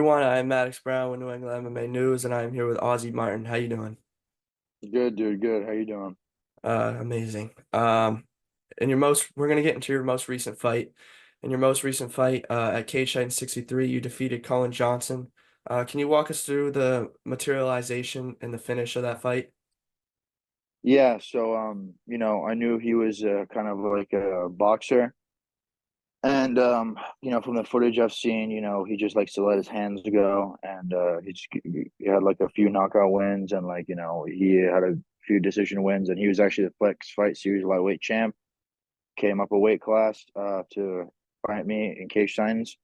Everyone, I'm Maddox Brown with New England MMA News, and I'm here with Ozzy Martin. How you doing? Good, dude. Good. How you doing? Amazing. We're gonna get into your most recent fight. In your most recent fight, at Cage Fighting 63, you defeated Cullen Johnson. Can you walk us through the materialization and the finish of that fight? Yeah. I knew he was kind of like a boxer, and from the footage I've seen, he just likes to let his hands go, and he had like a few knockout wins, and he had a few decision wins, and he was actually the Flex Fight Series lightweight champ. Came up a weight class to fight me in cage signs,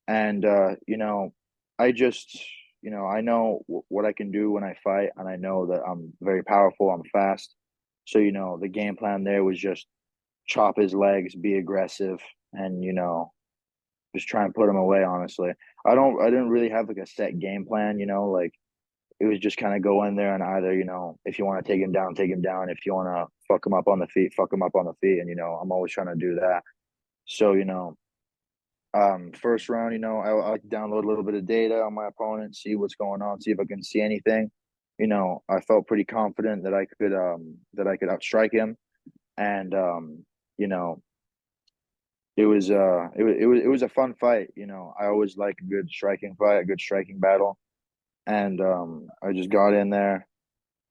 and I just I know what I can do when I fight, and I know that I'm very powerful. I'm fast, so the game plan there was just chop his legs, be aggressive, and just try and put him away. Honestly, I didn't really have like a set game plan. Like it was just kind of go in there and either if you want to take him down, take him down. If you want to fuck him up on the feet, fuck him up on the feet, and I'm always trying to do that. So first round, I like to download a little bit of data on my opponent, see what's going on, see if I can see anything. I felt pretty confident that I could outstrike him, and you know, it was a fun fight. I always like a good striking fight, a good striking battle, and I just got in there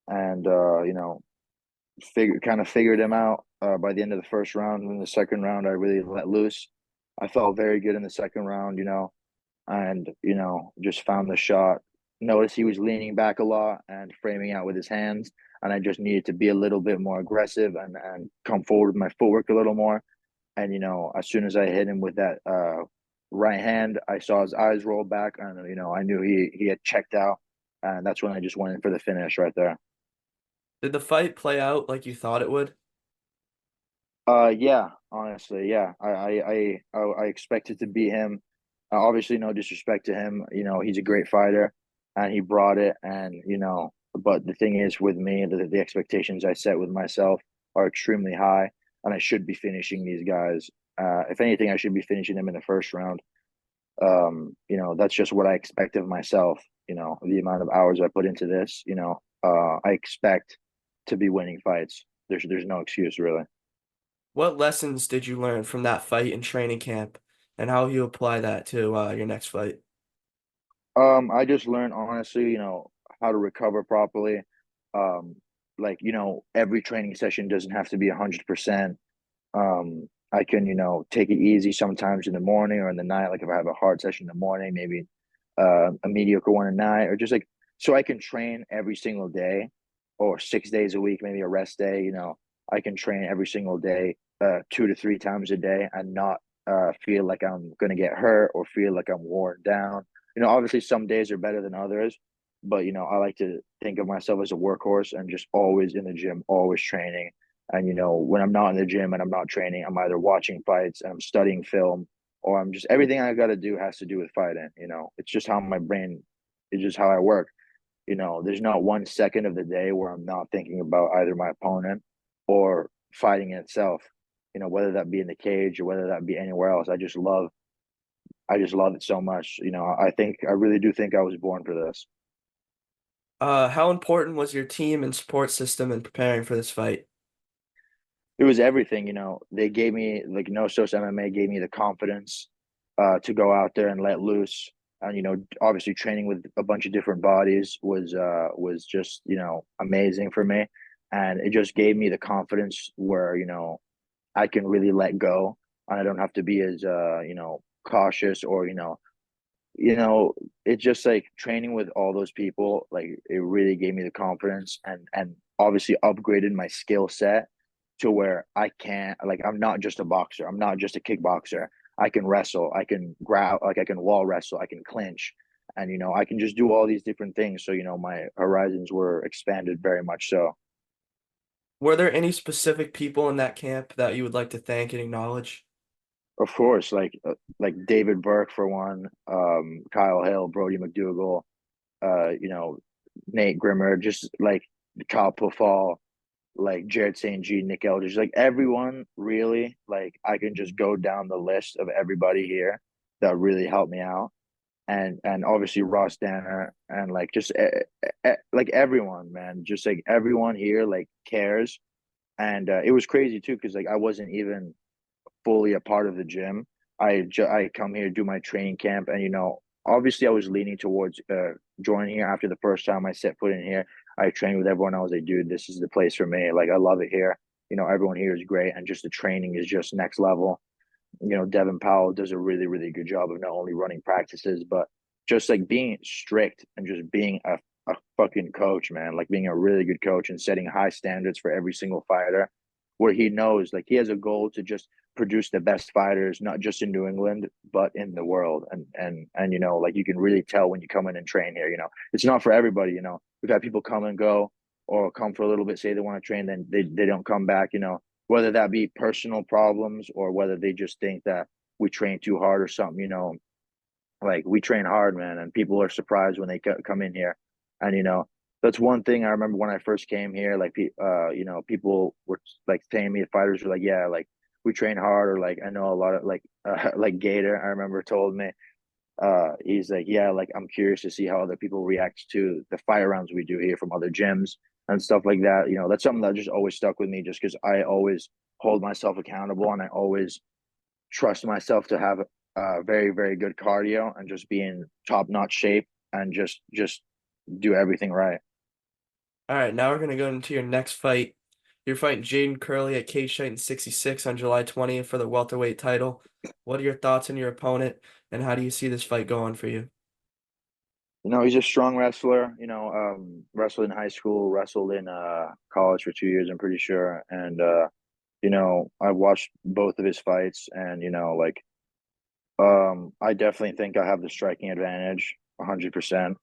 and figured him out by the end of the first round. And in the second round, I really let loose. I felt very good in the second round, and just found the shot. Noticed he was leaning back a lot and framing out with his hands, and I just needed to be a little bit more aggressive and come forward with my footwork a little more. And as soon as I hit him with that right hand, I saw his eyes roll back, and I knew he had checked out, and that's when I just went in for the finish right there. Did the fight play out like you thought it would? Yeah, honestly, yeah. I expected to beat him. Obviously, no disrespect to him. He's a great fighter, and he brought it. And but the thing is, with me, the expectations I set with myself are extremely high, and I should be finishing these guys. If anything, I should be finishing them in the first round. That's just what I expect of myself. The amount of hours I put into this. I expect to be winning fights. There's no excuse really. What lessons did you learn from that fight in training camp, and how you apply that to your next fight? I just learned honestly, how to recover properly. Um, every training session doesn't have to be 100%. I can, take it easy sometimes in the morning or in the night. Like if I have a hard session in the morning, maybe a mediocre one at night, or just like so I can train every single day or 6 days a week, maybe a rest day. I can train every single day, 2 to 3 times a day, and not feel like I'm gonna get hurt or feel like I'm worn down. Obviously some days are better than others, but I like to think of myself as a workhorse and just always in the gym, always training. And when I'm not in the gym and I'm not training, I'm either watching fights and I'm studying film, or I'm just everything I got to do has to do with fighting. It's just how my brain, it's just how I work. There's not 1 second of the day where I'm not thinking about either my opponent or fighting in itself. Whether that be in the cage or whether that be anywhere else. I just love it so much. I really do think I was born for this. How important was your team and support system in preparing for this fight? It was everything. They gave me like No Sos MMA gave me the confidence to go out there and let loose. And obviously training with a bunch of different bodies was just amazing for me, and it just gave me the confidence where I can really let go, and I don't have to be as cautious or you know, it's just like training with all those people, like it really gave me the confidence and obviously upgraded my skill set to where I can't like I'm not just a boxer, I'm not just a kickboxer. I can wrestle, I can grab, like I can wall wrestle, I can clinch, and I can just do all these different things. So my horizons were expanded very much so. Were there any specific people in that camp that you would like to thank and acknowledge? Of course, like David Burke for one, Kyle Hill, Brody McDougal, you know, Nate Grimmer, just like Kyle Pafal, like Jared St. G, Nick Eldridge, like everyone really, like I can just go down the list of everybody here that really helped me out. and obviously Ross Danner and like just like everyone, man, just like everyone here like cares. And it was crazy too because like I wasn't even fully a part of the gym. I come here to do my training camp, and obviously I was leaning towards joining here after the first time I set foot in here. I trained with everyone. I was like, dude, this is the place for me. Like I love it here. Everyone here is great, and just the training is just next level. Devin Powell does a really, really good job of not only running practices, but just like being strict and just being a fucking coach, man. Like being a really good coach and setting high standards for every single fighter, where he knows like he has a goal to just produce the best fighters, not just in New England, but in the world. And like you can really tell when you come in and train here, it's not for everybody, We've had people come and go or come for a little bit, say they want to train, then they don't come back, whether that be personal problems or whether they just think that we train too hard or something, like we train hard, man, and people are surprised when they come in here. And that's one thing I remember when I first came here, like people were like saying me, the fighters were like, yeah, like we train hard, or like I know a lot of like Gator, I remember told me, he's like, yeah, like I'm curious to see how other people react to the fire rounds we do here from other gyms and stuff like that. That's something that just always stuck with me, just because I always hold myself accountable, and I always trust myself to have very, very good cardio and just be in top notch shape and just do everything right. All right, now we're gonna go into your next fight. You're fighting Jayden Curley at Cage Fighting 66 on July 20th for the welterweight title. What are your thoughts on your opponent, and how do you see this fight going for you? He's a strong wrestler. Wrestled in high school, wrestled in college for 2 years, I'm pretty sure. And I've watched both of his fights, and like I definitely think I have the striking advantage 100%.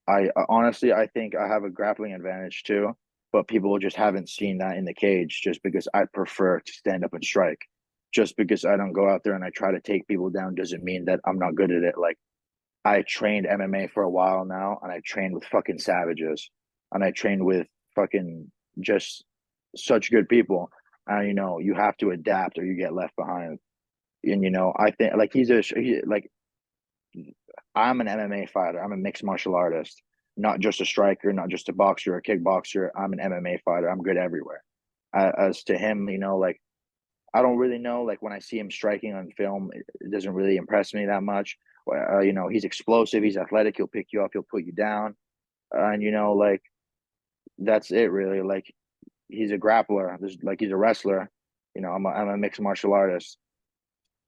I honestly I think I have a grappling advantage too, but people just haven't seen that in the cage just because I prefer to stand up and strike. Just because I don't go out there and I try to take people down doesn't mean that I'm not good at it. Like I trained MMA for a while now, and I trained with fucking savages, and I trained with fucking just such good people. And you have to adapt or you get left behind. And I think like like I'm an MMA fighter. I'm a mixed martial artist, not just a striker, not just a boxer or a kickboxer. I'm an MMA fighter. I'm good everywhere. As to him, like I don't really know. Like when I see him striking on film, it doesn't really impress me that much. He's explosive. He's athletic. He'll pick you up. He'll put you down. And like that's it really. Like he's a grappler. Like he's a wrestler. I'm a mixed martial artist.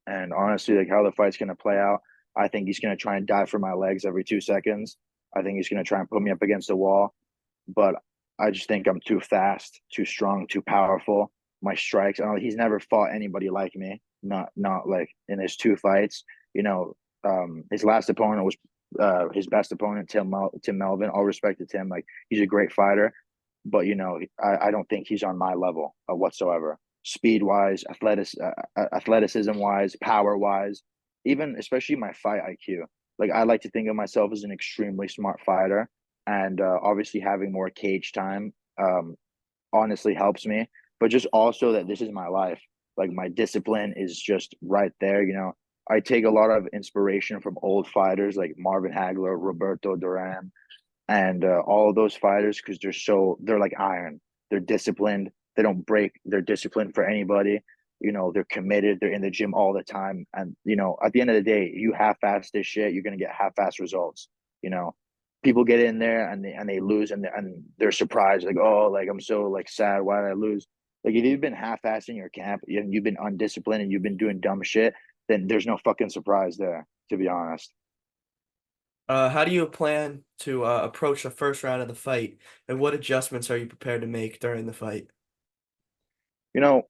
And honestly, like how the fight's gonna play out, I think he's gonna try and dive for my legs every 2 seconds. I think he's gonna try and put me up against the wall. But I just think I'm too fast, too strong, too powerful. My strikes, I don't know, he's never fought anybody like me. Not like in his 2 fights. His last opponent was his best opponent, Tim Melvin. All respect to Tim. Like he's a great fighter, but I don't think he's on my level whatsoever. Speed wise, athleticism wise, power wise, even especially my fight IQ. Like I like to think of myself as an extremely smart fighter, and obviously having more cage time honestly helps me. But just also that this is my life. Like my discipline is just right there. I take a lot of inspiration from old fighters like Marvin Hagler, Roberto Duran, and all of those fighters because they're like iron. They're disciplined. They don't break. They're disciplined for anybody. They're committed. They're in the gym all the time. And at the end of the day, you half-ass this shit, you're gonna get half-ass results. You know, People get in there and they lose and they're surprised like, oh, like I'm so like sad. Why did I lose? Like if you've been half-assed in your camp and you've been undisciplined and you've been doing dumb shit, then there's no fucking surprise there. To be honest. How do you plan to approach the first round of the fight, and what adjustments are you prepared to make during the fight? You know,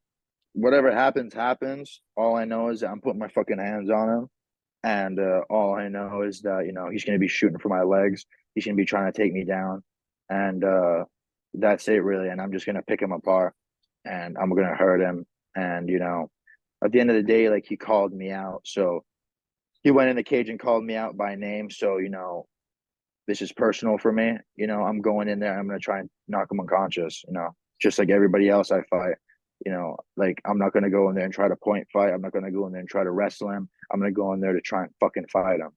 Whatever happens, happens. All I know is that I'm putting my fucking hands on him. And all I know is that, he's going to be shooting for my legs. He's going to be trying to take me down. And that's it, really. And I'm just going to pick him apart and I'm going to hurt him. And, at the end of the day, like he called me out. So he went in the cage and called me out by name. So, this is personal for me. I'm going in there. I'm going to try and knock him unconscious, just like everybody else I fight. Like I'm not gonna go in there and try to point fight. I'm not gonna go in there and try to wrestle him. I'm gonna go in there to try and fucking fight him.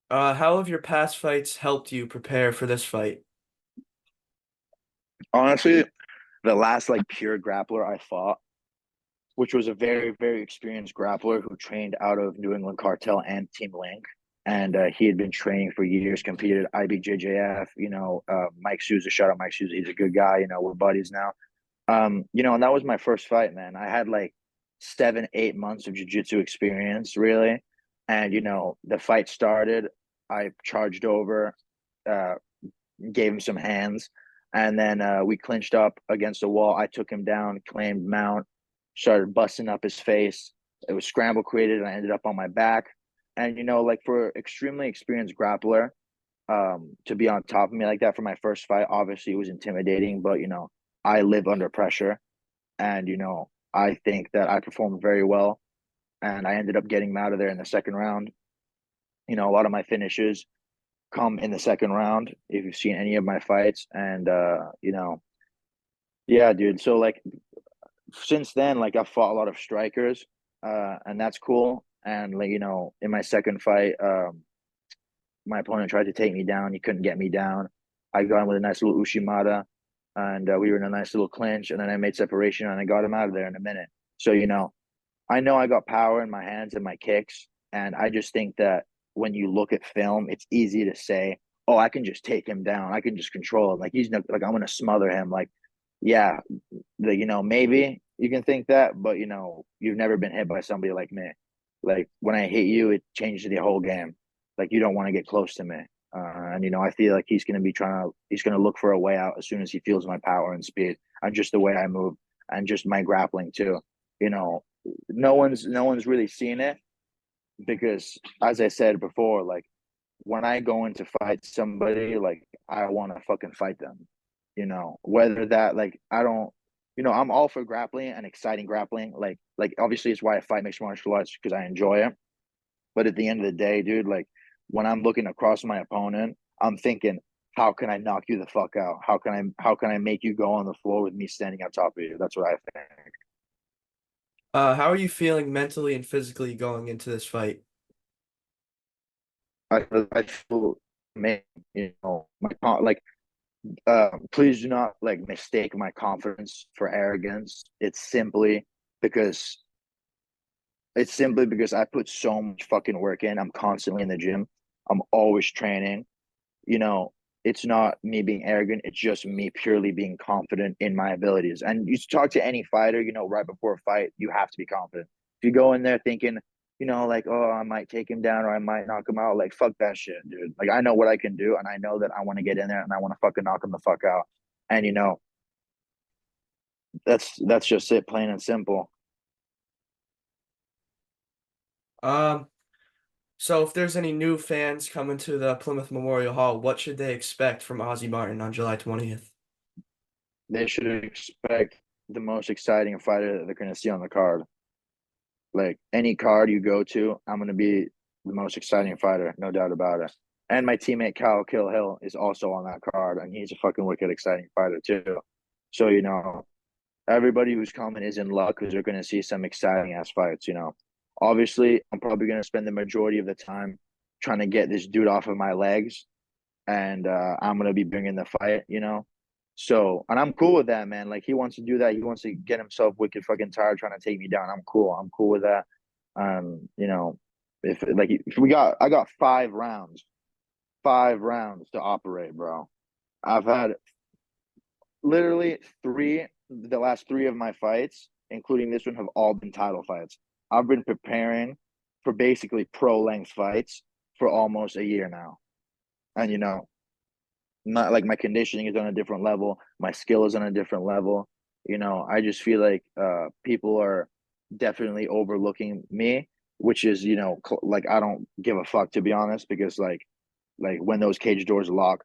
How have your past fights helped you prepare for this fight? Honestly, the last like pure grappler I fought, which was a very, very experienced grappler who trained out of New England Cartel and Team Link. And he had been training for years, competed at IBJJF, Mike Souza, shout out Mike Souza. He's a good guy, we're buddies now. And that was my first fight, man. I had like 7, 8 months of jiu-jitsu experience, really. And, the fight started. I charged over, uh, gave him some hands, and then we clinched up against the wall. I took him down, claimed mount, started busting up his face. It was scramble created, and I ended up on my back. And like for extremely experienced grappler, to be on top of me like that for my first fight, obviously it was intimidating. But I live under pressure, and I think that I performed very well, and I ended up getting him out of there in the second round. A lot of my finishes come in the second round if you've seen any of my fights. And yeah, dude. So like since then, like I've fought a lot of strikers, and that's cool. And like, in my second fight, my opponent tried to take me down. He couldn't get me down. I got him with a nice little Ushimata, and we were in a nice little clinch. And then I made separation, and I got him out of there in a minute. So I know I got power in my hands and my kicks, and I just think that when you look at film, it's easy to say, "Oh, I can just take him down. I can just control him. Like he's not, like I'm gonna smother him." Like, yeah, maybe you can think that, but you've never been hit by somebody like me. Like when I hit you, it changed the whole game. Like you don't want to get close to me, and I feel like he's gonna look for a way out as soon as he feels my power and speed, and just the way I move, and just my grappling too. You know, no one's really seen it because, as I said before, like when I go in to fight somebody, like I want to fucking fight them. Whether that like I don't, I'm all for grappling and exciting grappling. Like obviously it's why I fight mixed martial arts because I enjoy it. But at the end of the day, dude, like when I'm looking across my opponent, I'm thinking, how can I knock you the fuck out? How can I make you go on the floor with me standing on top of you? That's what I think. How are you feeling mentally and physically going into this fight? I feel, man, like please do not like mistake my confidence for arrogance. Because it's simply because I put so much fucking work in. I'm constantly in the gym. I'm always training. You know, it's not me being arrogant. It's just me purely being confident in my abilities. And you talk to any fighter, right before a fight, you have to be confident. If you go in there thinking, like, oh, I might take him down or I might knock him out, like, fuck that shit, dude. Like, I know what I can do, and I know that I want to get in there and I want to fucking knock him the fuck out. And that's just it, plain and simple. Um, so if there's any new fans coming to the Plymouth Memorial Hall, what should they expect from Ozzy Martin on July 20th? They should expect the most exciting fighter that they're going to see on the card. Like any card you go to, I'm going to be the most exciting fighter, no doubt about it. And my teammate Kyle Kill Hill is also on that card, and he's a fucking wicked, exciting fighter too. So everybody who's coming is in luck because they're going to see some exciting ass fights. Obviously, I'm probably going to spend the majority of the time trying to get this dude off of my legs, and I'm going to be bringing the fight. So, and I'm cool with that, man. Like he wants to do that. He wants to get himself wicked fucking tired trying to take me down. I'm cool. I'm cool with that. If I got 5 rounds, 5 rounds to operate, bro. I've had literally the last three of my fights, including this one, have all been title fights. I've been preparing for basically pro length fights for almost a year now. And not like my conditioning is on a different level, my skill is on a different level. I just feel like people are definitely overlooking me, which is like I don't give a fuck, to be honest, because like when those cage doors lock,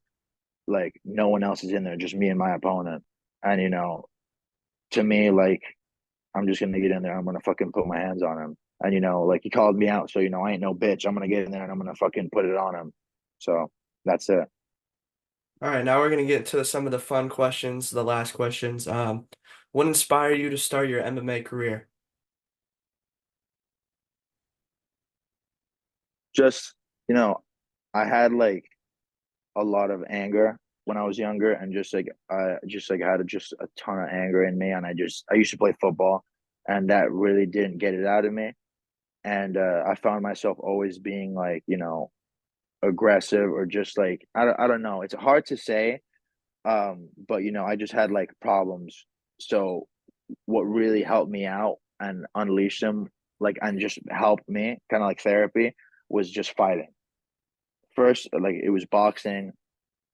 like no one else is in there, just me and my opponent. And to me, like I'm just gonna get in there, I'm gonna fucking put my hands on him. And like he called me out, so I ain't no bitch. I'm gonna get in there and I'm gonna fucking put it on him. So that's it. All right, now we're gonna get to some of the fun questions, the last questions. What inspired you to start your MMA career? Just, you know, I had like a lot of anger when I was younger, and just like I had just a ton of anger in me, and I used to play football, and that really didn't get it out of me, and I found myself always being like, aggressive, or just like I don't know. It's hard to say, but I just had like problems. So what really helped me out and unleash them, like, and just helped me, kind of like therapy, was just fighting. First, like, it was boxing.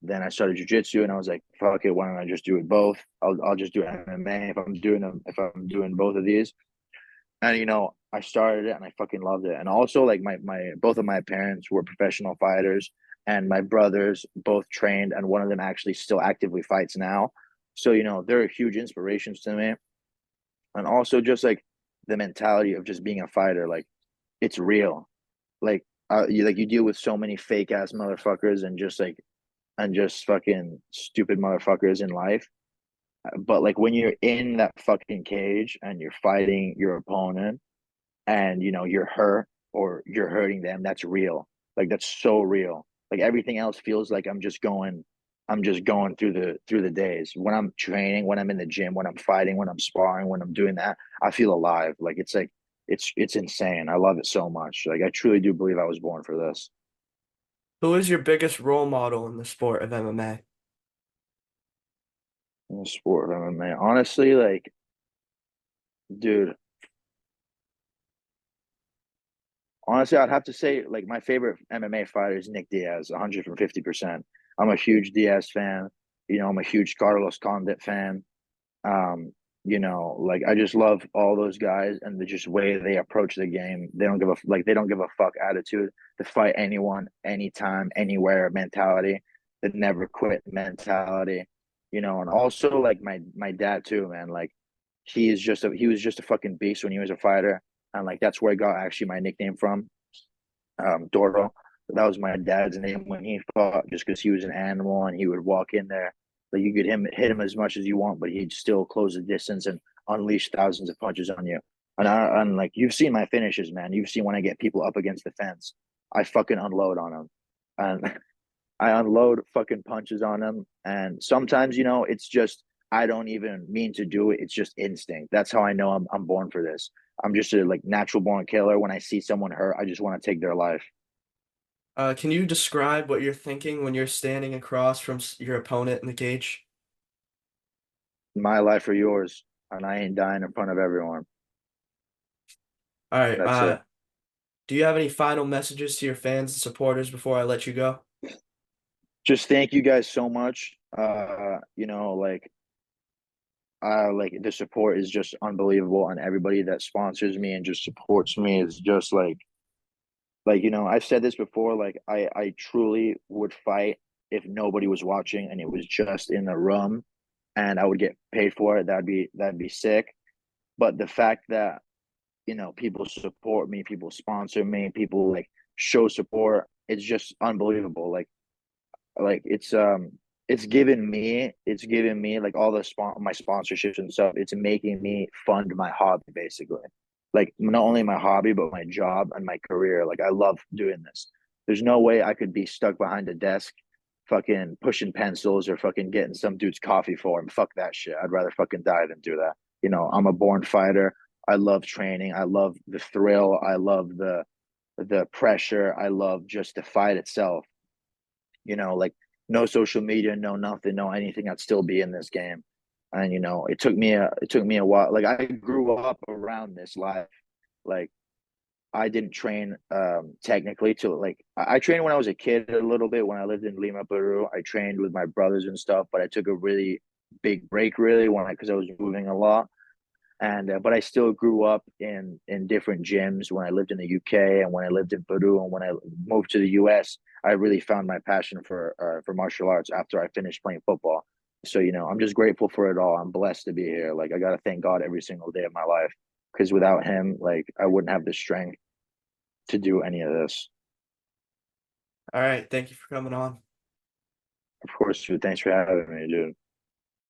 Then I started jujitsu, and I was like, "Fuck it, why don't I just do it both? I'll just do MMA if I'm doing both of these." And I started it, and I fucking loved it. And also, like, my both of my parents were professional fighters, and my brothers both trained, and one of them actually still actively fights now. So they're huge inspirations to me. And also, just like the mentality of just being a fighter, like, it's real. Like, you deal with so many fake ass motherfuckers, and just fucking stupid motherfuckers in life. But like, when you're in that fucking cage and you're fighting your opponent, and you're hurt or you're hurting them, that's real. Like, that's so real. Like, everything else feels like I'm just going through the days. When I'm training, when I'm in the gym, when I'm fighting, when I'm sparring, when I'm doing that, I feel alive. Like, it's insane. I love it so much. Like, I truly do believe I was born for this. Who is your biggest role model in the sport of MMA? In the sport of MMA. Honestly, like, dude, honestly, I'd have to say, like, my favorite MMA fighter is Nick Diaz, 150%. I'm a huge Diaz fan. I'm a huge Carlos Condit fan. Um, like, I just love all those guys, and the just way they approach the game. They don't give a fuck attitude. To fight anyone, anytime, anywhere mentality. The never quit mentality. And also, like, my dad too, man. Like, he was just a fucking beast when he was a fighter, and like, that's where I got actually my nickname from, Toro. That was my dad's name when he fought, just because he was an animal, and he would walk in there. Like, you could hit him as much as you want, but he'd still close the distance and unleash thousands of punches on you. And like, you've seen my finishes, man. You've seen when I get people up against the fence, I fucking unload on them, and I unload fucking punches on them. And sometimes, it's just, I don't even mean to do it. It's just instinct. That's how I know I'm born for this. I'm just a, like, natural born killer. When I see someone hurt, I just want to take their life. Can you describe what you're thinking when you're standing across from your opponent in the cage? My life or yours, and I ain't dying in front of everyone. All right. That's it. Do you have any final messages to your fans and supporters before I let you go? Just thank you guys so much. Like, the support is just unbelievable, and everybody that sponsors me and just supports me is just like, I've said this before. Like, I truly would fight if nobody was watching and it was just in the room, and I would get paid for it. That'd be sick. But the fact that people support me, people sponsor me, people like show support, it's just unbelievable. Like, it's given me like all my sponsorships and stuff. It's making me fund my hobby, basically. Like, not only my hobby, but my job and my career. Like, I love doing this. There's no way I could be stuck behind a desk fucking pushing pencils, or fucking getting some dude's coffee for him. Fuck that shit. I'd rather fucking die than do that. I'm a born fighter. I love training. I love the thrill. I love the pressure. I love just the fight itself. Like, no social media, no nothing, no anything. I'd still be in this game. And it took me a while. Like, I grew up around this life. Like, I didn't train technically till, like, I trained when I was a kid a little bit when I lived in Lima, Peru. I trained with my brothers and stuff, but I took a really big break, really, when I because I was moving a lot. And but I still grew up in different gyms when I lived in the UK, and when I lived in Peru, and when I moved to the US. I really found my passion for martial arts after I finished playing football. So I'm just grateful for it all. I'm blessed to be here. Like, I gotta thank God every single day of my life, because without him, like, I wouldn't have the strength to do any of this. All right. Thank you for coming on. Of course, dude. Thanks for having me, dude.